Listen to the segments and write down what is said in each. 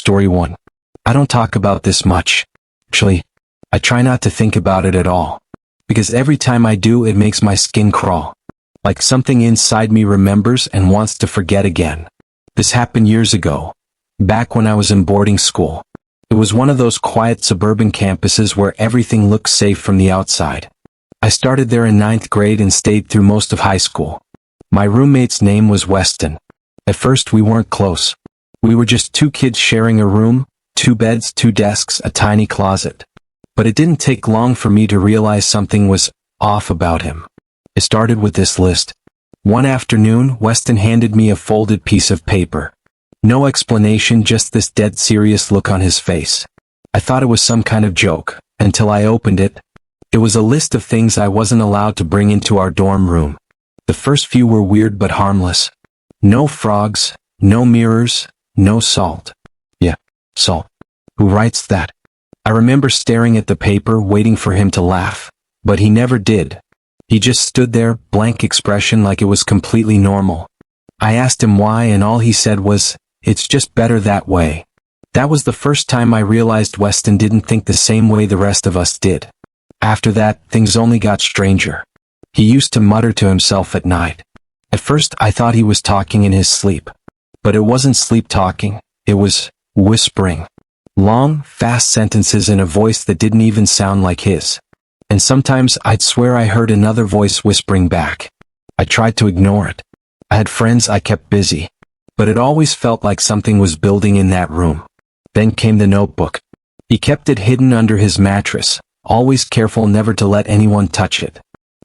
Story 1. I don't talk about this much. Actually, I try not to think about it at all. Because every time I do, it makes my skin crawl. Like something inside me remembers and wants to forget again. This happened years ago, back when I was in boarding school. It was one of those quiet suburban campuses where everything looks safe from the outside. I started there in 9th grade and stayed through most of high school. My roommate's name was Weston. At first we weren't close. We were just two kids sharing a room, 2 beds, 2 desks, a tiny closet. But it didn't take long for me to realize something was off about him. It started with this list. One afternoon, Weston handed me a folded piece of paper. No explanation, just this dead serious look on his face. I thought it was some kind of joke, until I opened it. It was a list of things I wasn't allowed to bring into our dorm room. The first few were weird but harmless. No frogs, no mirrors, no salt. Yeah, salt. Who writes that? I remember staring at the paper, waiting for him to laugh. But he never did. He just stood there, blank expression, like it was completely normal. I asked him why, and all he said was, "It's just better that way." That was the first time I realized Weston didn't think the same way the rest of us did. After that, things only got stranger. He used to mutter to himself at night. At first, I thought he was talking in his sleep. But it wasn't sleep talking, it was whispering. Long, fast sentences in a voice that didn't even sound like his. And sometimes I'd swear I heard another voice whispering back. I tried to ignore it. I had friends, I kept busy. But it always felt like something was building in that room. Then came the notebook. He kept it hidden under his mattress, always careful never to let anyone touch it.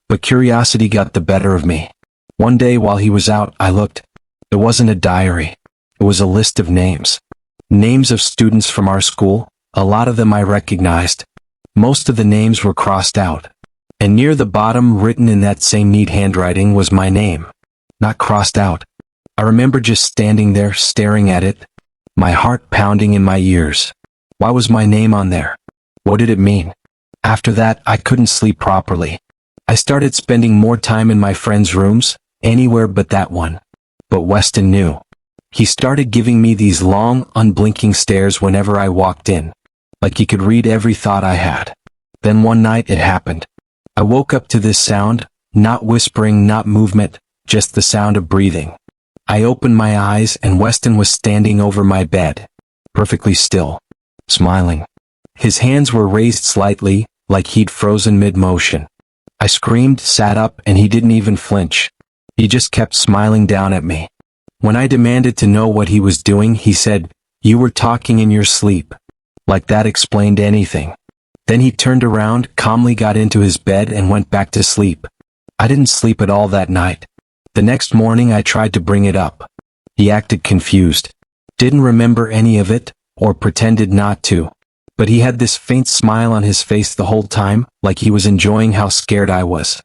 But curiosity got the better of me. One day while he was out, I looked. It wasn't a diary. It was a list of names. Names of students from our school, a lot of them I recognized. Most of the names were crossed out. And near the bottom, written in that same neat handwriting, was my name. Not crossed out. I remember just standing there, staring at it, my heart pounding in my ears. Why was my name on there? What did it mean? After that, I couldn't sleep properly. I started spending more time in my friends' rooms, anywhere but that one. But Weston knew. He started giving me these long, unblinking stares whenever I walked in, like he could read every thought I had. Then one night it happened. I woke up to this sound, not whispering, not movement, just the sound of breathing. I opened my eyes and Weston was standing over my bed, perfectly still, smiling. His hands were raised slightly, like he'd frozen mid-motion. I screamed, sat up, and he didn't even flinch. He just kept smiling down at me. When I demanded to know what he was doing, he said, "You were talking in your sleep." Like that explained anything. Then he turned around, calmly got into his bed and went back to sleep. I didn't sleep at all that night. The next morning I tried to bring it up. He acted confused. Didn't remember any of it, or pretended not to. But he had this faint smile on his face the whole time, like he was enjoying how scared I was.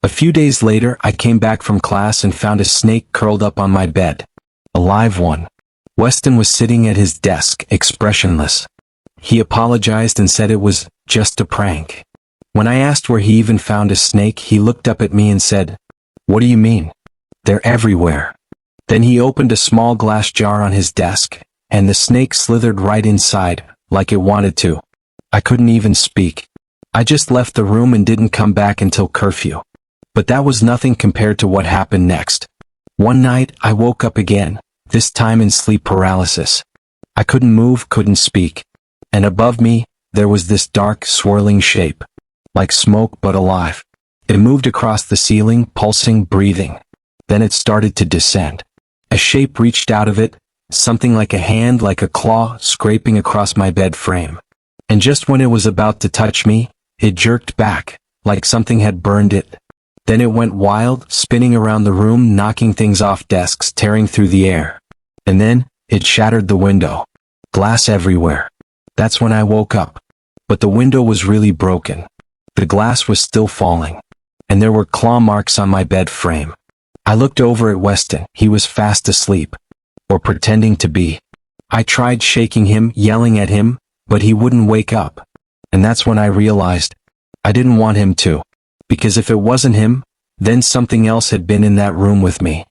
A few days later, I came back from class and found a snake curled up on my bed. A live one. Weston was sitting at his desk, expressionless. He apologized and said it was just a prank. When I asked where he even found a snake, he looked up at me and said, "What do you mean? They're everywhere." Then he opened a small glass jar on his desk, and the snake slithered right inside, like it wanted to. I couldn't even speak. I just left the room and didn't come back until curfew. But that was nothing compared to what happened next. One night, I woke up again, this time in sleep paralysis. I couldn't move, couldn't speak. And above me, there was this dark, swirling shape. Like smoke but alive. It moved across the ceiling, pulsing, breathing. Then it started to descend. A shape reached out of it, something like a hand, like a claw, scraping across my bed frame. And just when it was about to touch me, it jerked back, like something had burned it. Then it went wild, spinning around the room, knocking things off desks, tearing through the air. And then, it shattered the window. Glass everywhere. That's when I woke up. But the window was really broken. The glass was still falling. And there were claw marks on my bed frame. I looked over at Weston. He was fast asleep. Or pretending to be. I tried shaking him, yelling at him, but he wouldn't wake up. And that's when I realized I didn't want him to. Because if it wasn't him, then something else had been in that room with me.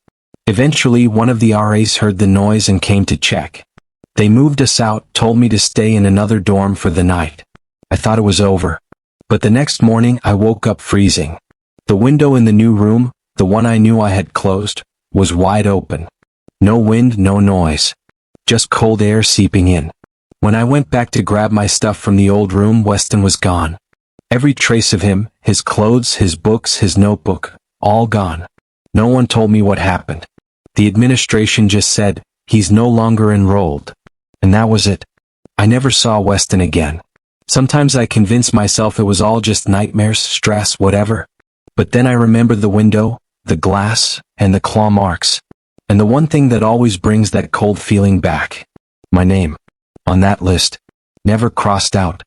Eventually, one of the RAs heard the noise and came to check. They moved us out, told me to stay in another dorm for the night. I thought it was over. But the next morning I woke up freezing. The window in the new room, the one I knew I had closed, was wide open. No wind, no noise. Just cold air seeping in. When I went back to grab my stuff from the old room, Weston was gone. Every trace of him, his clothes, his books, his notebook, all gone. No one told me what happened. The administration just said, he's no longer enrolled. And that was it. I never saw Weston again. Sometimes I convince myself it was all just nightmares, stress, whatever. But then I remember the window, the glass, and the claw marks. And the one thing that always brings that cold feeling back. My name. On that list. Never crossed out.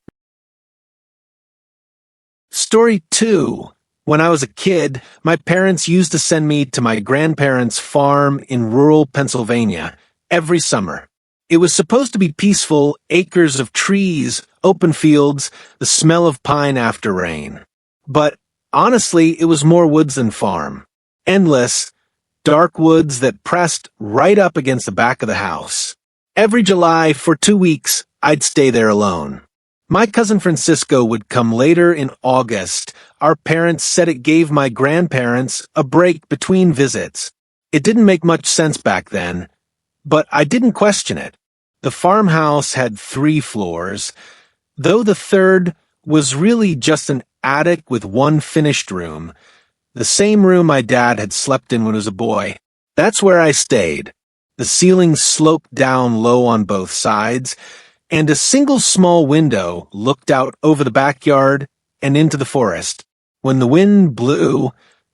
Story 2. When I was a kid, my parents used to send me to my grandparents' farm in rural Pennsylvania every summer. It was supposed to be peaceful, acres of trees, open fields, the smell of pine after rain. But honestly, it was more woods than farm. Endless, dark woods that pressed right up against the back of the house. Every July, for 2 weeks, I'd stay there alone. My cousin Francisco would come later in August. Our parents said it gave my grandparents a break between visits. It didn't make much sense back then, but I didn't question it. The farmhouse had 3 floors, though the third was really just an attic with one finished room, the same room my dad had slept in when he was a boy. That's where I stayed. The ceiling sloped down low on both sides, and a single small window looked out over the backyard and into the forest. When the wind blew,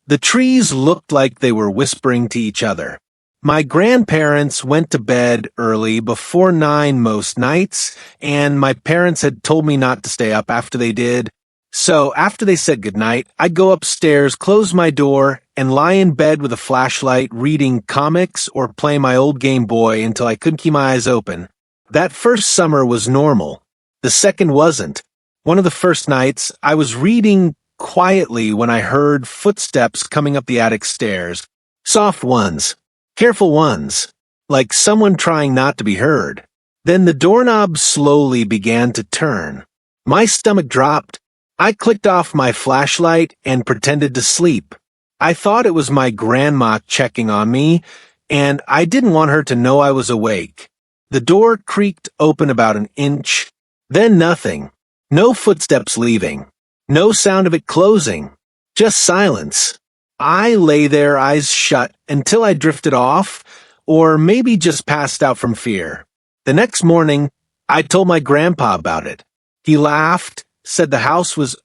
the trees looked like they were whispering to each other. My grandparents went to bed early, before 9 most nights, and my parents had told me not to stay up after they did. So after they said goodnight, I'd go upstairs, close my door, and lie in bed with a flashlight reading comics or play my old Game Boy until I couldn't keep my eyes open. That first summer was normal. The second wasn't. One of the first nights, I was reading quietly when I heard footsteps coming up the attic stairs. Soft ones. Careful ones. Like someone trying not to be heard. Then the doorknob slowly began to turn. My stomach dropped. I clicked off my flashlight and pretended to sleep. I thought it was my grandma checking on me, and I didn't want her to know I was awake. The door creaked open about an inch, then nothing. No footsteps leaving. No sound of it closing. Just silence. I lay there, eyes shut, until I drifted off, or maybe just passed out from fear. The next morning, I told my grandpa about it. He laughed, said the house was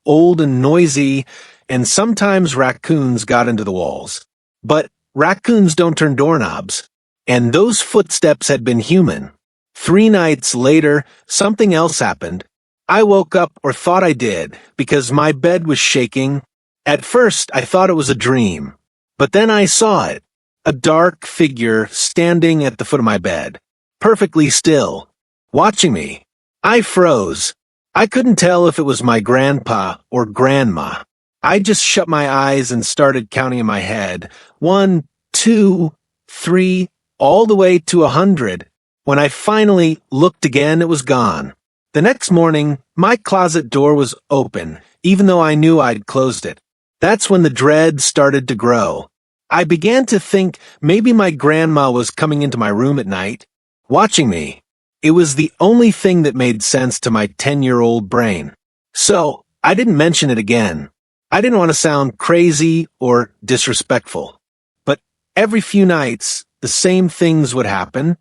old and noisy, and sometimes raccoons got into the walls. But raccoons don't turn doorknobs. And those footsteps had been human. 3 nights later, something else happened. I woke up, or thought I did, because my bed was shaking. At first, I thought it was a dream. But then I saw it. A dark figure standing at the foot of my bed. Perfectly still. Watching me. I froze. I couldn't tell if it was my grandpa or grandma. I just shut my eyes and started counting in my head. 1, 2, 3, all the way to 100. When I finally looked again, it was gone. The next morning, my closet door was open, even though I knew I'd closed it. That's when the dread started to grow. I began to think maybe my grandma was coming into my room at night, watching me. It was the only thing that made sense to my 10-year-old brain. So, I didn't mention it again. I didn't want to sound crazy or disrespectful. But every few nights, the same things would happen.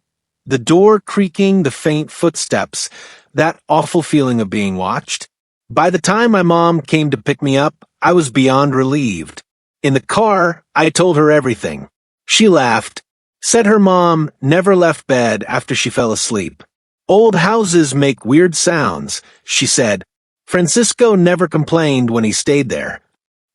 The door creaking, the faint footsteps, that awful feeling of being watched. By the time my mom came to pick me up, I was beyond relieved. In the car, I told her everything. She laughed, said her mom never left bed after she fell asleep. Old houses make weird sounds, she said. Francisco never complained when he stayed there.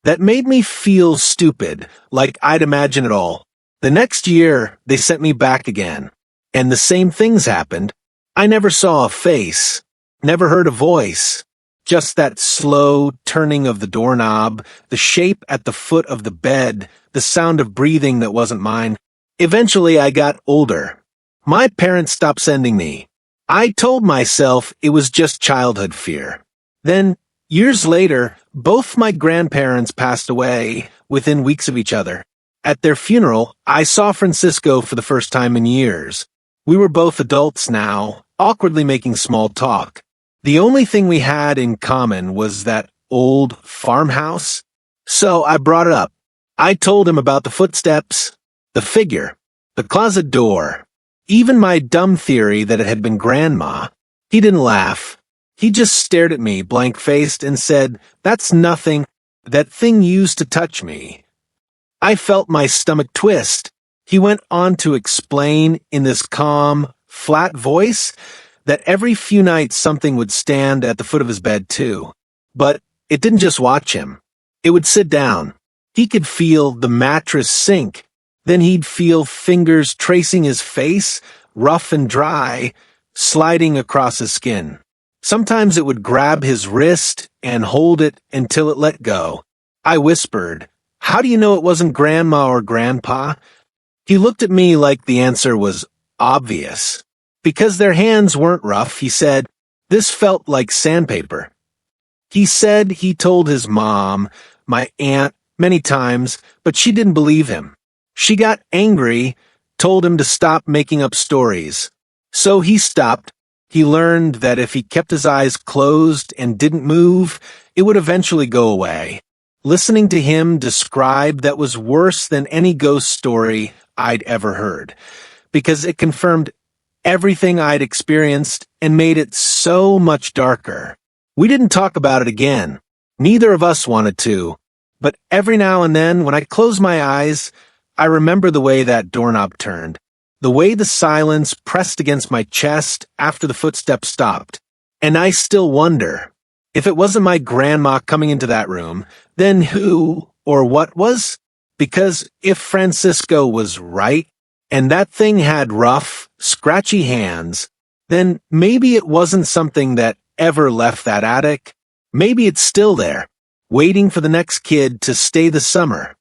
That made me feel stupid, like I'd imagine it all. The next year, they sent me back again. And the same things happened. I never saw a face, never heard a voice. Just that slow turning of the doorknob, the shape at the foot of the bed, the sound of breathing that wasn't mine. Eventually I got older. My parents stopped sending me. I told myself it was just childhood fear. Then, years later, both my grandparents passed away within weeks of each other. At their funeral, I saw Francisco for the first time in years. We were both adults now, awkwardly making small talk. The only thing we had in common was that old farmhouse. So I brought it up. I told him about the footsteps, the figure, the closet door, even my dumb theory that it had been Grandma. He didn't laugh. He just stared at me, blank-faced, and said, "That's nothing. That thing used to touch me." I felt my stomach twist. He went on to explain in this calm, flat voice that every few nights something would stand at the foot of his bed too. But it didn't just watch him. It would sit down. He could feel the mattress sink. Then he'd feel fingers tracing his face, rough and dry, sliding across his skin. Sometimes it would grab his wrist and hold it until it let go. I whispered, "How do you know it wasn't Grandma or Grandpa?" He looked at me like the answer was obvious. Because their hands weren't rough, he said, "This felt like sandpaper." He said he told his mom, my aunt, many times, but she didn't believe him. She got angry, told him to stop making up stories. So he stopped. He learned that if he kept his eyes closed and didn't move, it would eventually go away. Listening to him describe that was worse than any ghost story I'd ever heard, because it confirmed everything I'd experienced and made it so much darker. We didn't talk about it again. Neither of us wanted to. But every now and then, when I close my eyes, I remember the way that doorknob turned, the way the silence pressed against my chest after the footsteps stopped. And I still wonder, if it wasn't my grandma coming into that room, then who or what was? Because if Francisco was right, and that thing had rough, scratchy hands, then maybe it wasn't something that ever left that attic. Maybe it's still there, waiting for the next kid to stay the summer.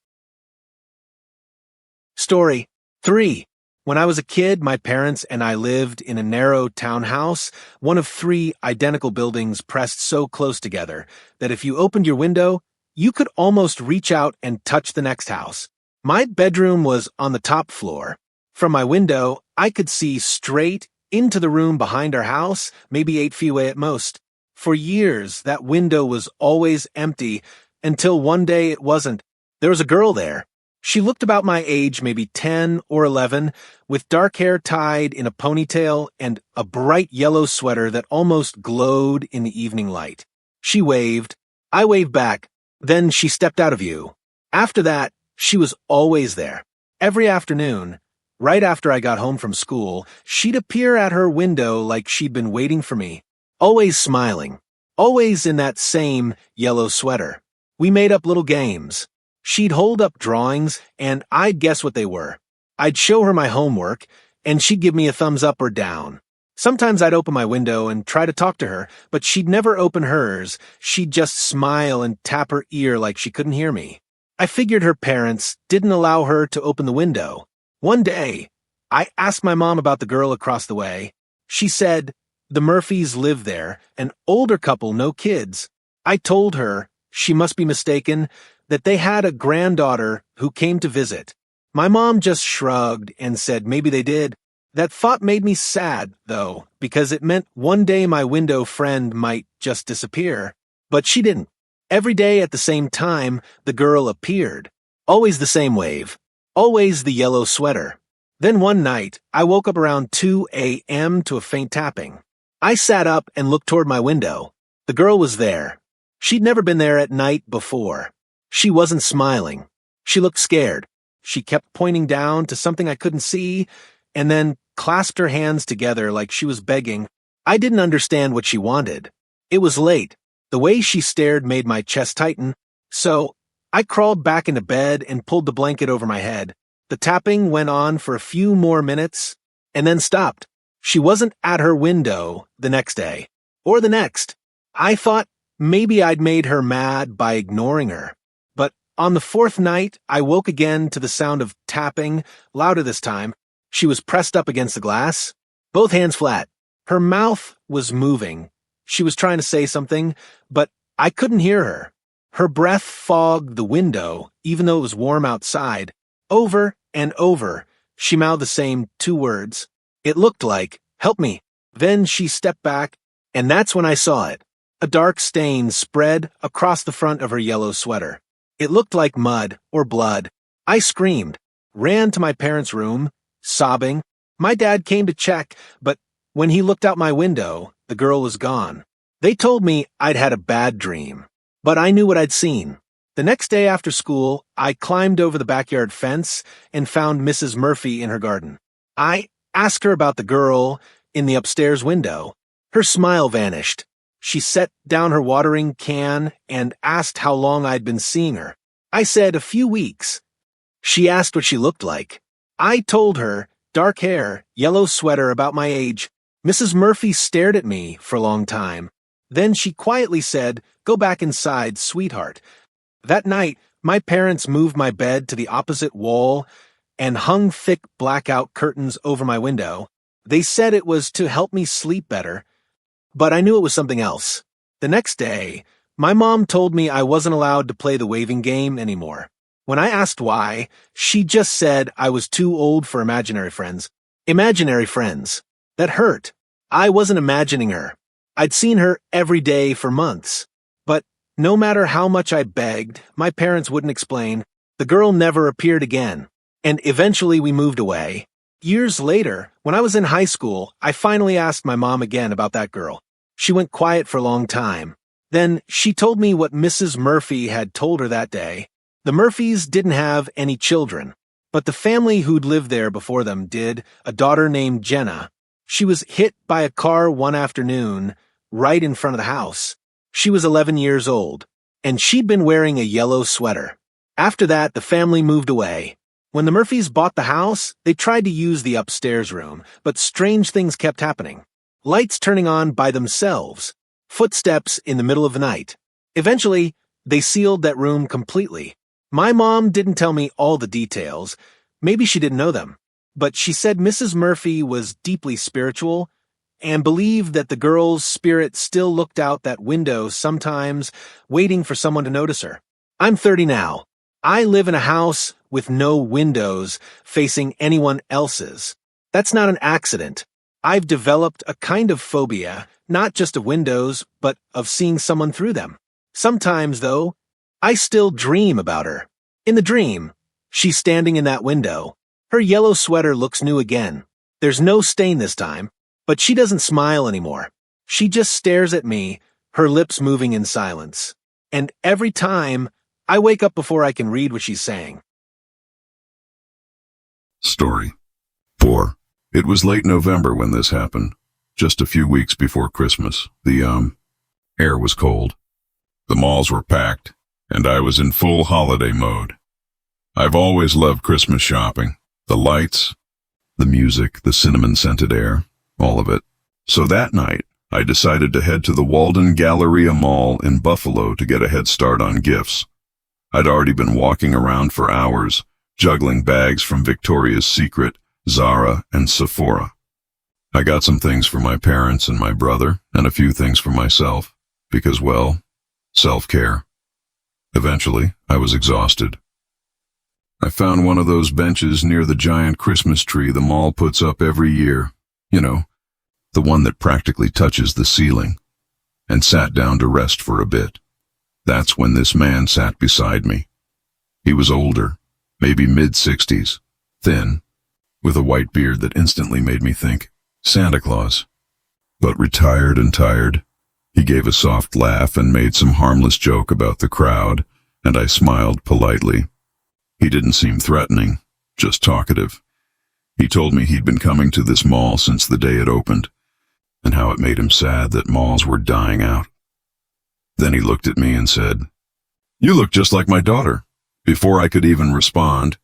Story 3. When I was a kid, my parents and I lived in a narrow townhouse, one of 3 identical buildings pressed so close together that if you opened your window, you could almost reach out and touch the next house. My bedroom was on the top floor. From my window, I could see straight into the room behind our house, maybe 8 feet away at most. For years, that window was always empty, until one day it wasn't. There was a girl there. She looked about my age, maybe 10 or 11, with dark hair tied in a ponytail and a bright yellow sweater that almost glowed in the evening light. She waved. I waved back. Then she stepped out of view. After that, she was always there. Every afternoon, right after I got home from school, she'd appear at her window like she'd been waiting for me, always smiling, always in that same yellow sweater. We made up little games. She'd hold up drawings, and I'd guess what they were. I'd show her my homework, and she'd give me a thumbs up or down. Sometimes I'd open my window and try to talk to her, but she'd never open hers. She'd just smile and tap her ear like she couldn't hear me. I figured her parents didn't allow her to open the window. One day, I asked my mom about the girl across the way. She said, the Murphys live there, an older couple, no kids. I told her, she must be mistaken, that they had a granddaughter who came to visit. My mom just shrugged and said maybe they did. That thought made me sad, though, because it meant one day my window friend might just disappear. But she didn't. Every day at the same time, the girl appeared. Always the same wave. Always the yellow sweater. Then one night, I woke up around 2 a.m. to a faint tapping. I sat up and looked toward my window. The girl was there. She'd never been there at night before. She wasn't smiling. She looked scared. She kept pointing down to something I couldn't see, and then clasped her hands together like she was begging. I didn't understand what she wanted. It was late. The way she stared made my chest tighten, so I crawled back into bed and pulled the blanket over my head. The tapping went on for a few more minutes, and then stopped. She wasn't at her window the next day, or the next. I thought maybe I'd made her mad by ignoring her. But on the 4th night, I woke again to the sound of tapping, louder this time. She was pressed up against the glass, both hands flat. Her mouth was moving. She was trying to say something, but I couldn't hear her. Her breath fogged the window, even though it was warm outside. Over and over, she mouthed the same 2 words. It looked like, "Help me." Then she stepped back, and that's when I saw it. A dark stain spread across the front of her yellow sweater. It looked like mud or blood. I screamed, ran to my parents' room, sobbing. My dad came to check, but when he looked out my window, the girl was gone. They told me I'd had a bad dream, but I knew what I'd seen. The next day after school, I climbed over the backyard fence and found Mrs. Murphy in her garden. I asked her about the girl in the upstairs window. Her smile vanished. She set down her watering can and asked how long I'd been seeing her. I said a few weeks. She asked what she looked like. I told her, dark hair, yellow sweater, about my age. Mrs. Murphy stared at me for a long time. Then she quietly said, "Go back inside, sweetheart." That night, my parents moved my bed to the opposite wall and hung thick blackout curtains over my window. They said it was to help me sleep better, but I knew it was something else. The next day, my mom told me I wasn't allowed to play the waving game anymore. When I asked why, she just said I was too old for imaginary friends. Imaginary friends. That hurt. I wasn't imagining her. I'd seen her every day for months. But no matter how much I begged, my parents wouldn't explain. The girl never appeared again. And eventually we moved away. Years later, when I was in high school, I finally asked my mom again about that girl. She went quiet for a long time. Then she told me what Mrs. Murphy had told her that day. The Murphys didn't have any children, but the family who'd lived there before them did, a daughter named Jenna. She was hit by a car one afternoon, right in front of the house. She was 11 years old, and she'd been wearing a yellow sweater. After that, the family moved away. When the Murphys bought the house, they tried to use the upstairs room, but strange things kept happening. Lights turning on by themselves. Footsteps in the middle of the night. Eventually, they sealed that room completely. My mom didn't tell me all the details. Maybe she didn't know them. But she said Mrs. Murphy was deeply spiritual and believed that the girl's spirit still looked out that window sometimes, waiting for someone to notice her. I'm 30 now. I live in a house with no windows facing anyone else's. That's not an accident. I've developed a kind of phobia, not just of windows, but of seeing someone through them. Sometimes, though, I still dream about her. In the dream, she's standing in that window. Her yellow sweater looks new again. There's no stain this time, but she doesn't smile anymore. She just stares at me, her lips moving in silence. And every time, I wake up before I can read what she's saying. Story 4. It was late November when this happened, just a few weeks before Christmas. The air was cold. The malls were packed, and I was in full holiday mode. I've always loved Christmas shopping. The lights, the music, the cinnamon-scented air, all of it. So that night, I decided to head to the Walden Galleria Mall in Buffalo to get a head start on gifts. I'd already been walking around for hours, juggling bags from Victoria's Secret, Zara, and Sephora. I got some things for my parents and my brother, and a few things for myself, because, well, self-care. Eventually, I was exhausted. I found one of those benches near the giant Christmas tree the mall puts up every year, you know, the one that practically touches the ceiling, and sat down to rest for a bit. That's when this man sat beside me. He was older, maybe mid-60s, thin, with a white beard that instantly made me think Santa Claus. But retired and tired. He gave a soft laugh and made some harmless joke about the crowd, and I smiled politely. He didn't seem threatening, just talkative. He told me he'd been coming to this mall since the day it opened, and how it made him sad that malls were dying out. Then he looked at me and said, "You look just like my daughter." Before I could even respond,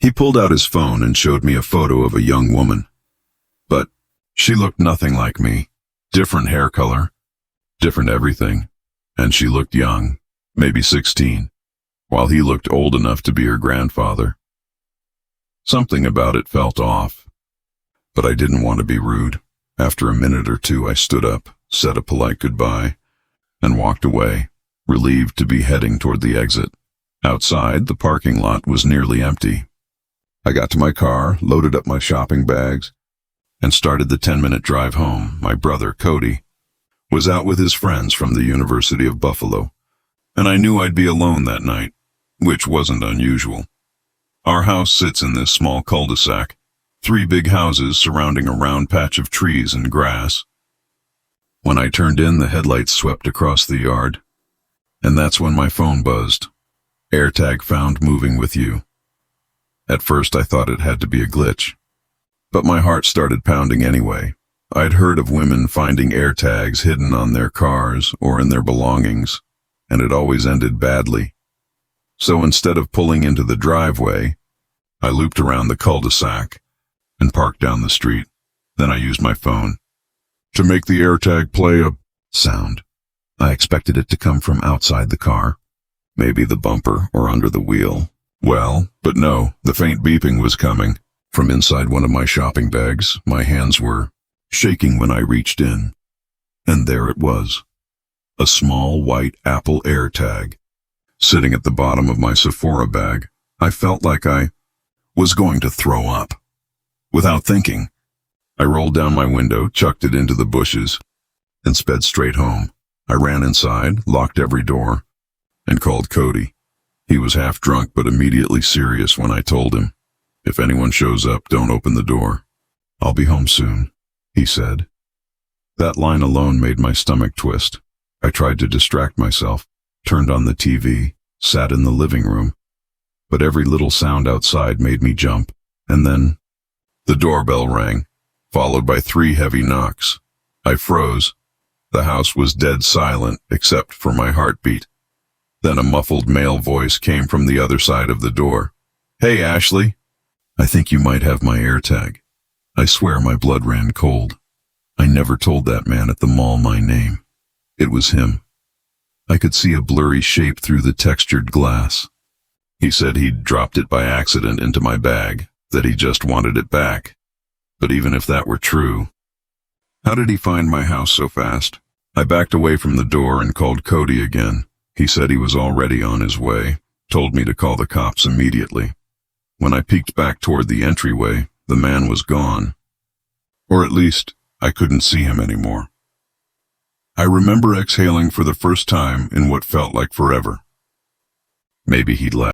he pulled out his phone and showed me a photo of a young woman. But she looked nothing like me. Different hair color, different everything, and she looked young, maybe 16, while he looked old enough to be her grandfather. Something about it felt off. but I didn't want to be rude. After a minute or two, I stood up, said a polite goodbye, and walked away, relieved to be heading toward the exit. Outside, the parking lot was nearly empty. I got to my car, loaded up my shopping bags, and started the 10-minute drive home. My brother, Cody, was out with his friends from the University of Buffalo, and I knew I'd be alone that night, which wasn't unusual. Our house sits in this small cul-de-sac, 3 big houses surrounding a round patch of trees and grass. When I turned in, the headlights swept across the yard, and that's when my phone buzzed. AirTag found moving with you. At first I thought it had to be a glitch, but my heart started pounding anyway. I'd heard of women finding AirTags hidden on their cars or in their belongings, and it always ended badly. So instead of pulling into the driveway, I looped around the cul-de-sac and parked down the street. Then I used my phone to make the AirTag play a sound. I expected it to come from outside the car, maybe the bumper or under the wheel. Well, but no, the faint beeping was coming from inside one of my shopping bags. My hands were shaking when I reached in, and there it was, a small white Apple AirTag, sitting at the bottom of my Sephora bag. I felt like I was going to throw up. Without thinking, I rolled down my window, chucked it into the bushes, and sped straight home. I ran inside, locked every door, and called Cody. He was half drunk but immediately serious when I told him, "If anyone shows up, don't open the door. I'll be home soon," he said. That line alone made my stomach twist. I tried to distract myself, turned on the TV, sat in the living room, but every little sound outside made me jump, and then the doorbell rang, followed by 3 heavy knocks. I froze. The house was dead silent except for my heartbeat. Then a muffled male voice came from the other side of the door. "Hey, Ashley. I think you might have my AirTag." I swear my blood ran cold. I never told that man at the mall my name. It was him. I could see a blurry shape through the textured glass. He said he'd dropped it by accident into my bag, that he just wanted it back. But even if that were true, how did he find my house so fast? I backed away from the door and called Cody again. He said he was already on his way, told me to call the cops immediately. When I peeked back toward the entryway, the man was gone. Or at least, I couldn't see him anymore. I remember exhaling for the first time in what felt like forever. Maybe he'd left.